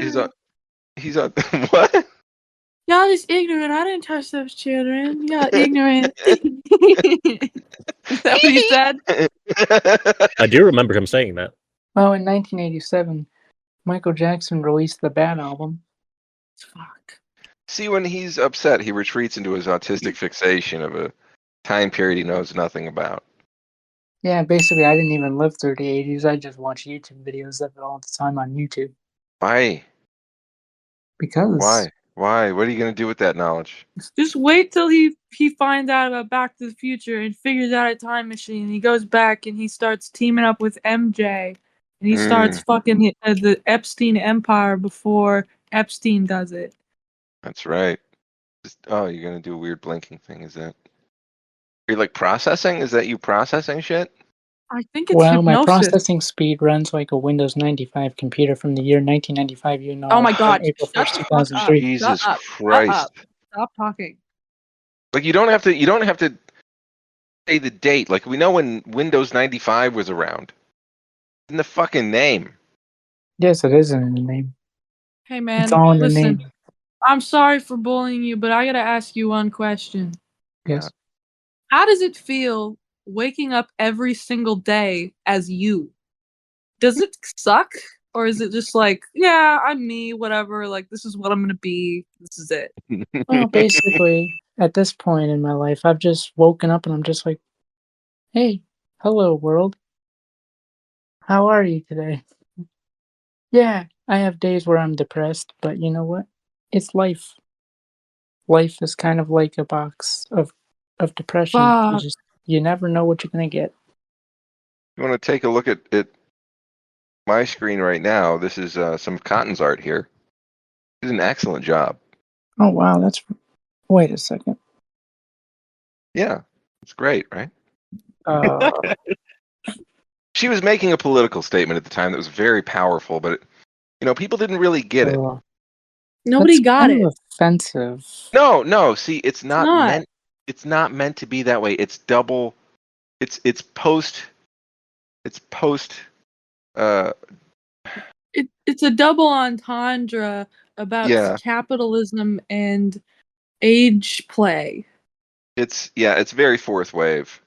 He's on what? Y'all just ignorant. I didn't touch those children. Y'all ignorant. Is that what he said? I do remember him saying that. Well, in 1987, Michael Jackson released the Bad album. Fuck. See, when he's upset, he retreats into his autistic fixation of a time period he knows nothing about. Yeah, basically, I didn't even live through the 80s. I just watch YouTube videos of it all the time on YouTube. Why? Because. Why? What are you going to do with that knowledge? Just wait till he finds out about Back to the Future and figures out a time machine. He goes back and he starts teaming up with MJ. And he starts fucking the Epstein Empire before Epstein does it. That's right. You're going to do a weird blinking thing. Is that... Are you like processing? Is that you processing shit? I think it's hypnosis. My processing speed runs like a Windows 95 computer from the year 1995. You know. Oh my god! April 1st, 2003. Jesus Christ! Stop talking. Like you don't have to say the date. Like we know when Windows 95 was around. In the fucking name. Yes, it is in the name. Hey man, It's all in the listen. name. I'm sorry for bullying you, but I gotta ask you one question. Yes. How does it feel waking up every single day as you? Does it suck? Or is it just like, yeah, I'm me, whatever, like this is what I'm gonna be, this is it? Well, basically, at this point in my life, I've just woken up and I'm just like, hey, hello world. How are you today? Yeah, I have days where I'm depressed, but you know what? It's life. Life is kind of like a box of depression. Fuck. You never know what you're gonna get. You want to take a look at my screen right now? This is some Cotton's art here. He did an excellent job. Oh wow, that's. Wait a second. Yeah, it's great, right? Uh, She was making a political statement at the time that was very powerful, but people didn't really get it. Nobody that's got kind it. of offensive. No. See, it's not not. meant. It's not meant to be that way. It's double. It's post. It's post. It's a double entendre about Yeah. capitalism and age play. It's very fourth wave.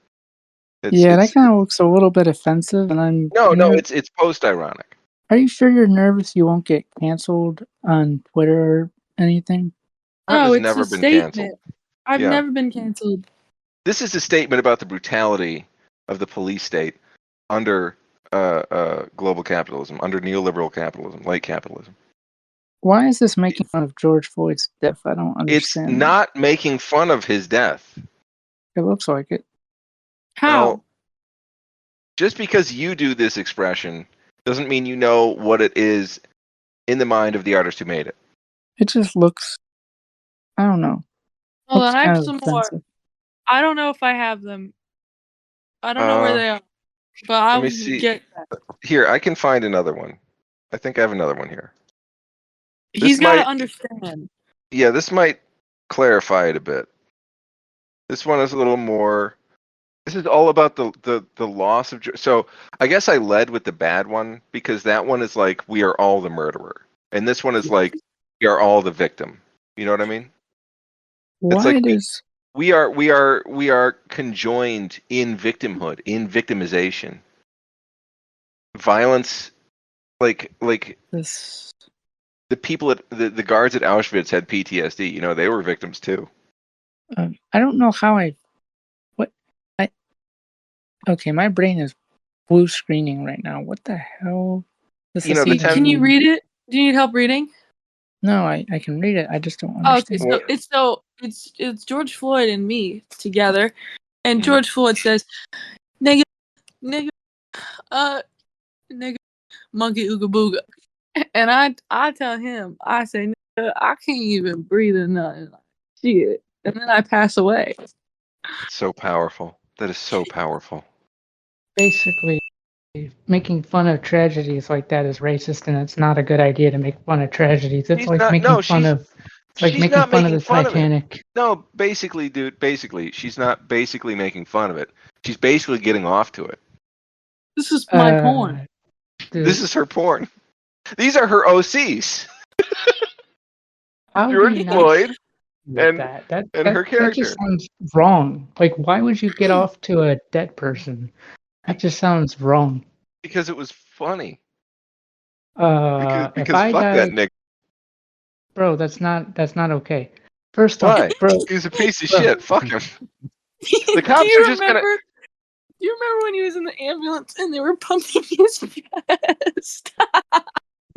That kind of looks a little bit offensive, and I'm. No, it's post ironic. Are you sure you're nervous you won't get canceled on Twitter or anything? Oh, Has it's never a been statement. canceled. I've Yeah. never been canceled. This is a statement about the brutality of the police state under global capitalism, under neoliberal capitalism, late capitalism. Why is this making fun of George Floyd's death? I don't It's understand. not making fun of his death. It looks like it. How? Well, just because you do this expression doesn't mean you know what it is in the mind of the artist who made it. It just looks. I don't know. Hold Looks on, I kind have of some offensive. more. I don't know if I have them. I don't know where they are, but I Let me will see. get them. Here, I can find another one. I think I have another one here. He's got to might- understand. Yeah, this might clarify it a bit. This one is a little more. This is all about the loss of. So I guess I led with the bad one because that one is like we are all the murderer, and this one is like we are all the victim. You know what I mean? Why like does we are conjoined in victimhood, in victimization, violence, like this? the people at the guards at Auschwitz had PTSD. You know, they were victims too. I don't know how I. What I. Okay, my brain is blue screening right now. What the hell? This You know, the Can you read it? Do you need help reading? No, I can read it. I just don't Oh, understand. okay, it's George Floyd and me together, and George Floyd says, "Nigga, nigga, nigga, monkey ooga booga," and I tell him, I say, "Nigga, I can't even breathe or nothing." Shit, and then I pass away. It's so powerful. That is so powerful. Basically, making fun of tragedies like that is racist, and it's not a good idea to make fun of tragedies. It's like making fun of. It's like making fun of the Titanic. No, basically, dude. Basically, she's not basically making fun of it. She's basically getting off to it. This is my porn. Dude, This is her porn. These are her OCs. George Floyd and her character. That just sounds wrong. Like, why would you get off to a dead person? That just sounds wrong. Because it was funny. Because fuck that Nick. Bro, that's not okay. First off, Why? bro, He's a piece of shit. Fuck him. The cops do you are just remember, gonna. Do you remember when he was in the ambulance and they were pumping his chest?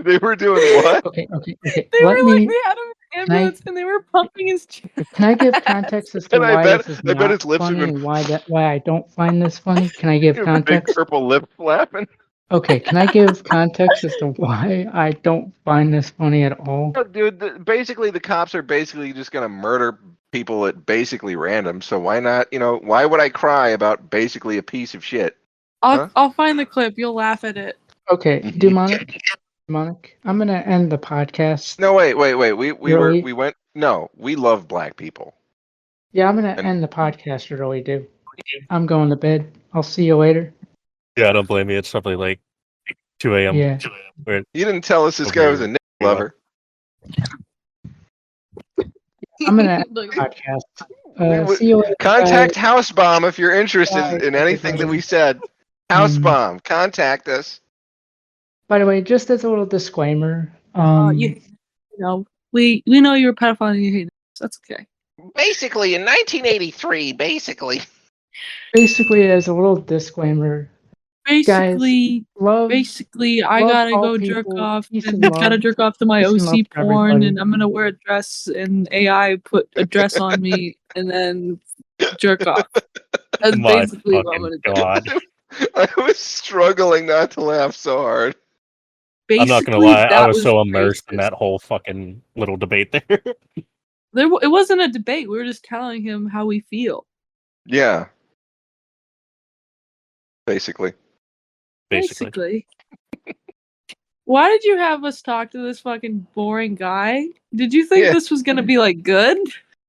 They were doing what? Okay. They had him in the ambulance and they were pumping his chest. Can I give context as to And why this is I bet his not lips funny have been- and why I don't find this funny? Can I give Big context? purple lip flapping. Okay, can I give context as to why I don't find this funny at all? No, dude, basically the cops are basically just gonna murder people at basically random. So why not? Why would I cry about basically a piece of shit? I'll find the clip. You'll laugh at it. Okay, Dewmonic, I'm gonna end the podcast. No, wait. We Really? went. No, we love black people. Yeah, I'm gonna end the podcast early, dude. I'm going to bed. I'll see you later. Yeah, I don't blame you. It's probably like 2 a.m. Yeah. You didn't tell us this guy was a nip lover. I'm gonna end the podcast. See you later. Contact Housebomb if you're interested in anything that we said. Housebomb, contact us. By the way, just as a little disclaimer, you know, we know you're a pedophile and you hate us. That's okay. Basically, in 1983, basically, as a little disclaimer, Basically, I gotta go jerk off. Gotta jerk off to my OC porn, and I'm gonna wear a dress, and AI put a dress on me, and then jerk off. That's basically what I'm gonna do. I was struggling not to laugh so hard. I'm not gonna lie, I was so immersed in that whole fucking little debate there. It wasn't a debate. We were just telling him how we feel. Yeah. Basically. Why did you have us talk to this fucking boring guy? Did you think this was gonna be like good?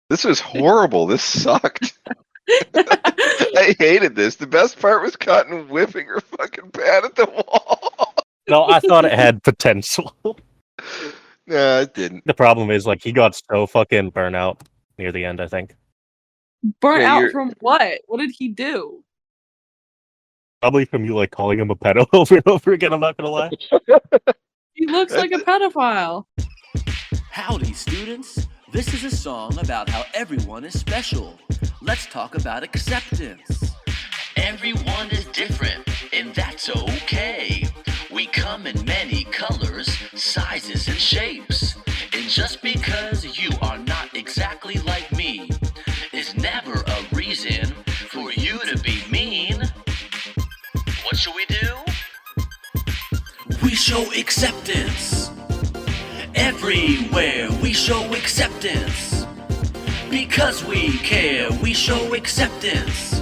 This was horrible. This sucked. I hated this. The best part was Cotton whipping her fucking pad at the wall. No, I thought it had potential. No, it didn't. The problem is, like, he got so fucking burnt out near the end, I think. Burnt out from what? What did he do? Probably from you, like, calling him a pedo over and over again, I'm not gonna lie. He looks like a pedophile. Howdy, students. This is a song about how everyone is special. Let's talk about acceptance. Everyone is different, and that's okay. We come in many colors, sizes, and shapes. And just because you are not exactly like me is never a reason for you to be mean. What should we do? We show acceptance. Everywhere we show acceptance. Because we care, we show acceptance.